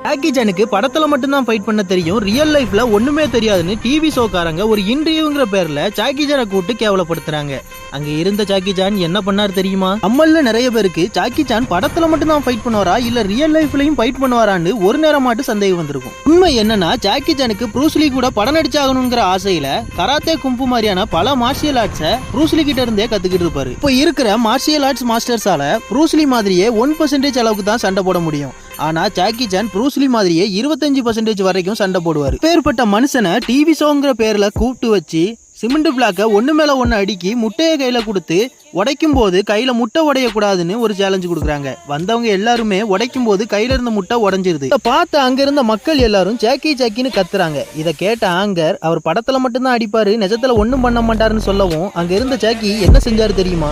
Jackie சானுக்கு படத்துல மட்டும்தான் fight பண்ண தெரியும், ரியல் லைஃப்ல ஒண்ணுமே தெரியாதுன்னு டிவி ஷோக்காரங்க ஒரு இன்டர்வியூங்கிற பேர்ல ஜாக்கி சானை கூப்பிட்டு கேவலப்படுத்துறாங்க. அங்க இருந்த ஜாக்கி சான் என்ன பண்ணார் தெரியுமா? நம்மள நிறைய பேருக்கு ஜாக்கி சான் படத்துல மட்டும்தான் ஃபைட் பண்ணுவாரா இல்ல ரியல் லைஃப்லயும் ஃபைட் பண்ணுவாரான்னு ஒரு நேரம் மட்டும் சந்தேகம் வந்திருக்கும். உண்மை என்னன்னா ஜாக்கி சானுக்கு ப்ரூஸ்லி கூட படம் நடிச்சாகணுங்கிற ஆசையில கராத்தே கும்பு மாதிரியான பல மார்ஷியல் ஆர்ட்ஸை ப்ரூஸ்லி கிட்ட இருந்தே கத்துக்கிட்டு இருப்பாரு. இப்போ இருக்கிற மார்ஷியல் ஆர்ட்ஸ் மாஸ்டர்ஸால ப்ரூஸ்லி மாதிரியே 1% அளவுக்கு தான் சண்டை போட முடியும். ஆனா ஜாக்கி சான் ப்ரூஸ்லி மாதிரியே 25% வரைக்கும் சண்டை போடுவார். பேர்பட்ட மனுஷனை டிவி ஷோங்கிற பேர்ல கூப்பிட்டு வச்சு சிமெண்ட் பிளாக்க ஒண்ணு மேல ஒண்ணு அடுக்கி முட்டையை கையில கொடுத்து உடைக்கும் போது கையில முட்டை உடையக்கூடாதுன்னு ஒரு சேலஞ்சு கொடுக்குறாங்க. வந்தவங்க எல்லாருமே உடைக்கும் போது கையில இருந்த முட்டை உடைஞ்சிருது. பார்த்து அங்க இருந்த மக்கள் எல்லாரும் ஜாக்கி ஜாக்கின்னு கத்துறாங்க. இதை கேட்ட ஆங்கர் அவர் படத்துல மட்டும்தான் அடிப்பாரு, நிஜத்துல ஒண்ணும் பண்ண மாட்டாருன்னு சொல்லவும் அங்க இருந்த ஜாக்கி என்ன செஞ்சாரு தெரியுமா?